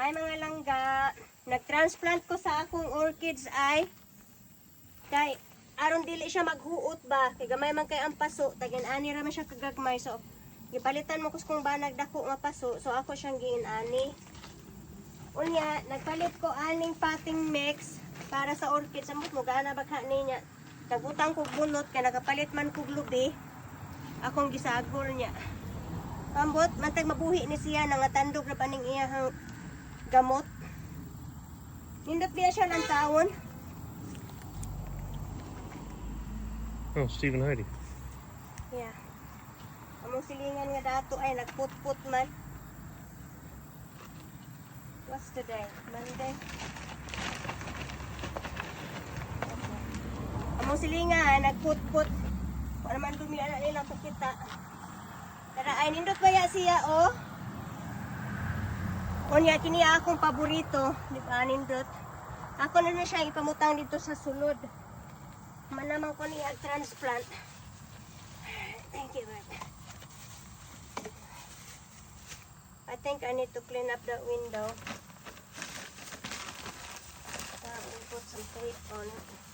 Hi mga langga. Nag-transplant ko sa akong orchids ay kay aron dili siya maghuot ba. Kay gamay man kay ang paso, tagin-ani ra man siya kagagmay. So gipalitan mo kus kung ba nagdako nga paso. So ako siyang giin-ani. Unya, nagpalit ko aning potting mix para sa orchids. Amot mo gana bagha niya. Nagutang kog bunot kay nagapalit man kog lubi. Akong gisagol niya. Ambot, mantag mabuhi ni siya nangatandog na paning iyahang gamot. Nindot niya siya ng taon. Oh, Stephen Heidi. Yeah. Among silingan nga dato ay nagput-put man. What's today? Monday? Okay. Among silingan nagput-put. Para man dumila na nilang pagkita. Tara ay nindot ba ya siya oh? Unya kini akong paborito, di ba nindot? Ako na siya ipamutang dito sa sulod. Manamang ko niya transplant. Thank you, babe. I think I need to clean up the window. We'll put some tape on it.